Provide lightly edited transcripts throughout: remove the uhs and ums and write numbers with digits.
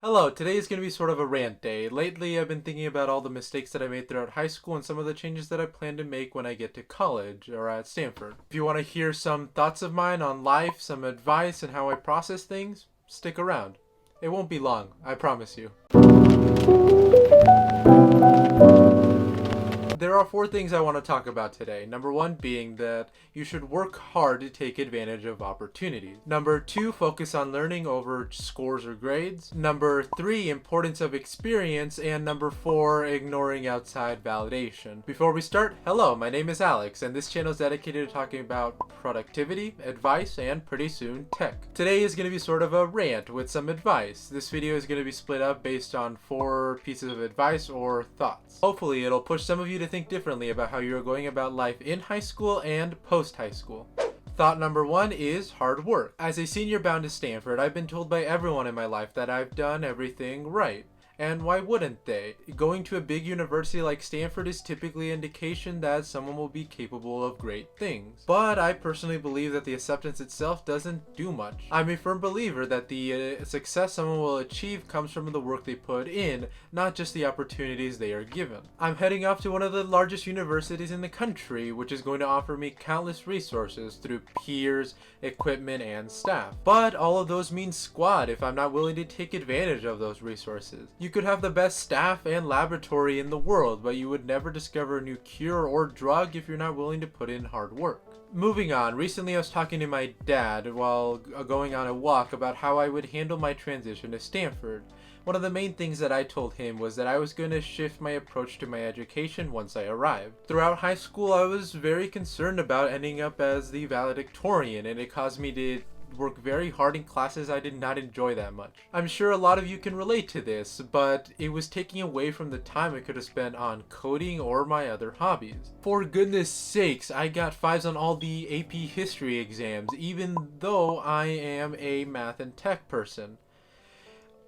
Hello, today is going to be sort of a rant day. Lately, I've been thinking about all the mistakes that I made throughout high school and some of the changes that I plan to make when I get to college or at Stanford. If you want to hear some thoughts of mine on life, some advice, and how I process things, stick around. It won't be long, I promise you. There are four things I want to talk about today. Number one being that you should work hard to take advantage of opportunities. Number two, focus on learning over scores or grades. Number three, importance of experience. And number four, ignoring outside validation. Before we start, hello, my name is Alex, and this channel is dedicated to talking about productivity, advice, and pretty soon tech. Today is going to be sort of a rant with some advice. This video is going to be split up based on 4 pieces of advice or thoughts. Hopefully it'll push some of you to think differently about how you're going about life in high school and post high school. Thought number one is hard work. As a senior bound to Stanford, I've been told by everyone in my life that I've done everything right. And why wouldn't they? Going to a big university like Stanford is typically an indication that someone will be capable of great things. But I personally believe that the acceptance itself doesn't do much. I'm a firm believer that the success someone will achieve comes from the work they put in, not just the opportunities they are given. I'm heading off to one of the largest universities in the country, which is going to offer me countless resources through peers, equipment, and staff. But all of those mean squat if I'm not willing to take advantage of those resources. You could have the best staff and laboratory in the world, but you would never discover a new cure or drug if you're not willing to put in hard work. Moving on, recently I was talking to my dad while going on a walk about how I would handle my transition to Stanford. One of the main things that I told him was that I was going to shift my approach to my education once I arrived. Throughout high school, I was very concerned about ending up as the valedictorian, and it caused me to work very hard in classes I did not enjoy that much. I'm sure a lot of you can relate to this, but it was taking away from the time I could have spent on coding or my other hobbies. For goodness sakes, I got 5s on all the AP history exams, even though I am a math and tech person.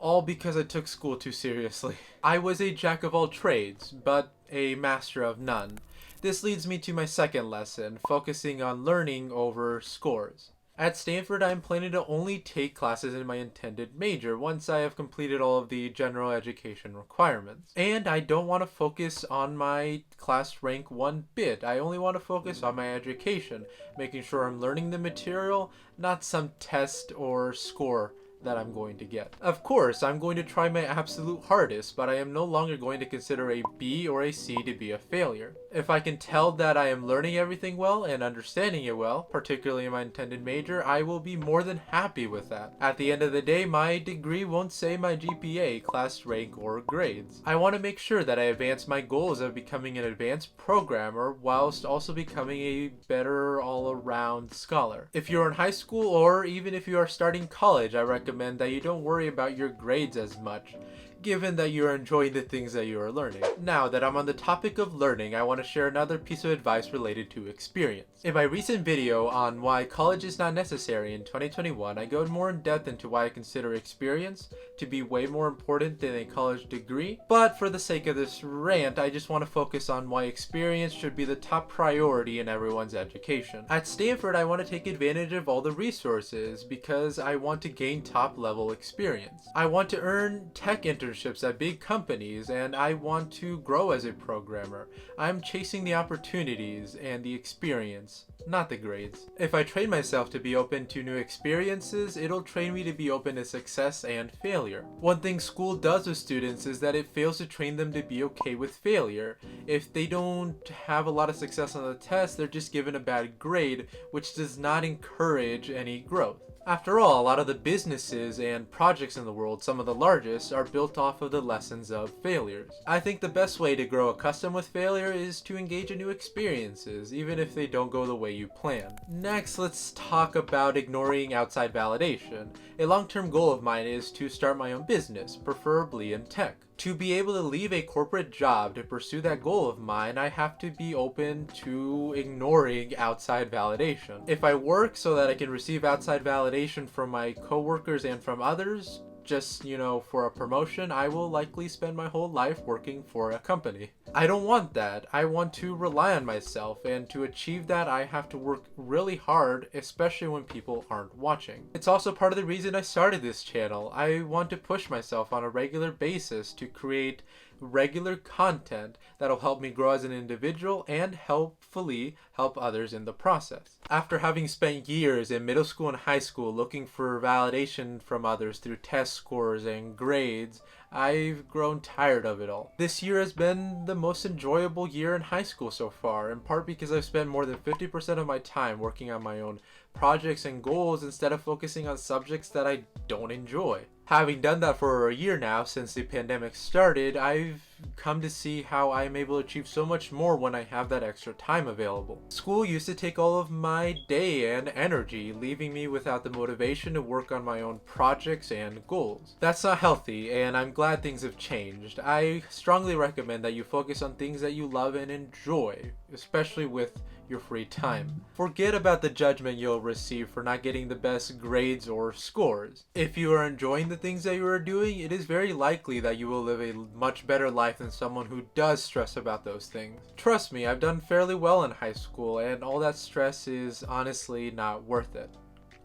All because I took school too seriously. I was a jack of all trades, but a master of none. This leads me to my second lesson, focusing on learning over scores. At Stanford, I'm planning to only take classes in my intended major once I have completed all of the general education requirements. And I don't want to focus on my class rank one bit. I only want to focus on my education, making sure I'm learning the material, not some test or score that I'm going to get. Of course, I'm going to try my absolute hardest, but I am no longer going to consider a B or a C to be a failure. If I can tell that I am learning everything well and understanding it well, particularly in my intended major, I will be more than happy with that. At the end of the day, my degree won't say my GPA, class rank, or grades. I want to make sure that I advance my goals of becoming an advanced programmer whilst also becoming a better all-around scholar. If you're in high school or even if you are starting college, I recommend that you don't worry about your grades as much, given that you're enjoying the things that you are learning. Now that I'm on the topic of learning, I want to share another piece of advice related to experience. In my recent video on why college is not necessary in 2021, I go more in depth into why I consider experience to be way more important than a college degree. But for the sake of this rant, I just want to focus on why experience should be the top priority in everyone's education. At Stanford, I want to take advantage of all the resources because I want to gain top level experience. I want to earn tech internships at big companies, and I want to grow as a programmer. I'm chasing the opportunities and the experience, not the grades. If I train myself to be open to new experiences, it'll train me to be open to success and failure. One thing school does with students is that it fails to train them to be okay with failure. If they don't have a lot of success on the test, they're just given a bad grade, which does not encourage any growth. After all, a lot of the businesses and projects in the world, some of the largest, are built off of the lessons of failures. I think the best way to grow accustomed with failure is to engage in new experiences, even if they don't go the way you plan. Next, let's talk about ignoring outside validation. A long-term goal of mine is to start my own business, preferably in tech. To be able to leave a corporate job to pursue that goal of mine, I have to be open to ignoring outside validation. If I work so that I can receive outside validation from my coworkers and from others, just, for a promotion, I will likely spend my whole life working for a company. I don't want that. I want to rely on myself, and to achieve that I have to work really hard, especially when people aren't watching. It's also part of the reason I started this channel. I want to push myself on a regular basis to create regular content that'll help me grow as an individual and hopefully help others in the process. After having spent years in middle school and high school looking for validation from others through test scores and grades, I've grown tired of it all. This year has been the most enjoyable year in high school so far, in part because I've spent more than 50% of my time working on my own projects and goals instead of focusing on subjects that I don't enjoy. Having done that for a year now since the pandemic started, I've come to see how I'm able to achieve so much more when I have that extra time available. School used to take all of my day and energy, leaving me without the motivation to work on my own projects and goals. That's not healthy, and I'm glad things have changed. I strongly recommend that you focus on things that you love and enjoy, especially with your free time. Forget about the judgment you'll receive for not getting the best grades or scores. If you are enjoying the things that you are doing, it is very likely that you will live a much better life than someone who does stress about those things. Trust me, I've done fairly well in high school, and all that stress is honestly not worth it.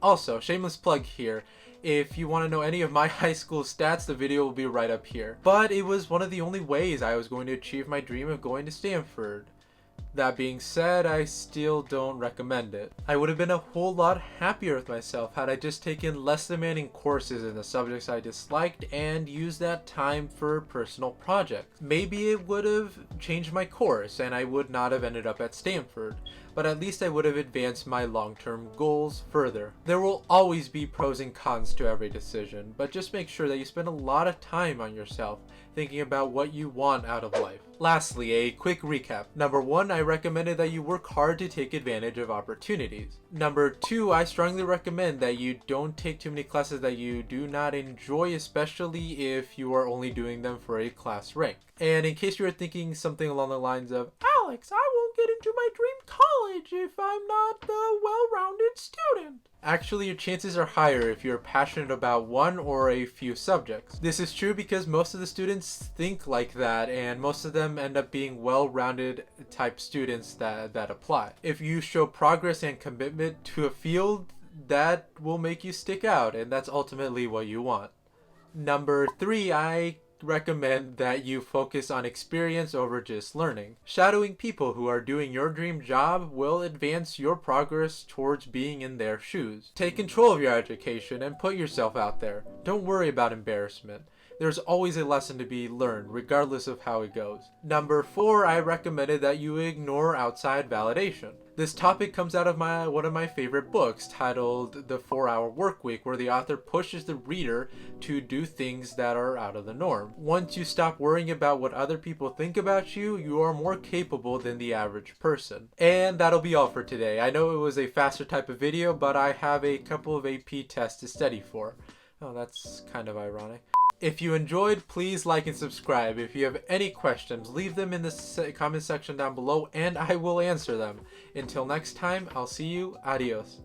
Also, shameless plug here. If you want to know any of my high school stats, the video will be right up here. But it was one of the only ways I was going to achieve my dream of going to Stanford. That being said, I still don't recommend it. I would have been a whole lot happier with myself had I just taken less demanding courses in the subjects I disliked and used that time for personal projects. Maybe it would have changed my course and I would not have ended up at Stanford, but at least I would have advanced my long-term goals further. There will always be pros and cons to every decision, but just make sure that you spend a lot of time on yourself, thinking about what you want out of life. Lastly, a quick recap. Number 1, I recommended that you work hard to take advantage of opportunities. Number 2, I strongly recommend that you don't take too many classes that you do not enjoy, especially if you are only doing them for a class rank. And in case you are thinking something along the lines of, Alex, I won't get into my dream college if I'm not the well-rounded student. Actually, your chances are higher if you're passionate about one or a few subjects. This is true because most of the students think like that, and most of them end up being well-rounded type students that apply. If you show progress and commitment to a field, that will make you stick out, and that's ultimately what you want. Number 3, I recommend that you focus on experience over just learning. Shadowing people who are doing your dream job will advance your progress towards being in their shoes. Take control of your education and put yourself out there. Don't worry about embarrassment. There's always a lesson to be learned, regardless of how it goes. Number 4, I recommended that you ignore outside validation. This topic comes out of one of my favorite books titled The 4-Hour Workweek, where the author pushes the reader to do things that are out of the norm. Once you stop worrying about what other people think about you, you are more capable than the average person. And that'll be all for today. I know it was a faster type of video, but I have a couple of AP tests to study for. Oh, that's kind of ironic. If you enjoyed, please like and subscribe. If you have any questions, leave them in the comment section down below and I will answer them. Until next time, I'll see you. Adios.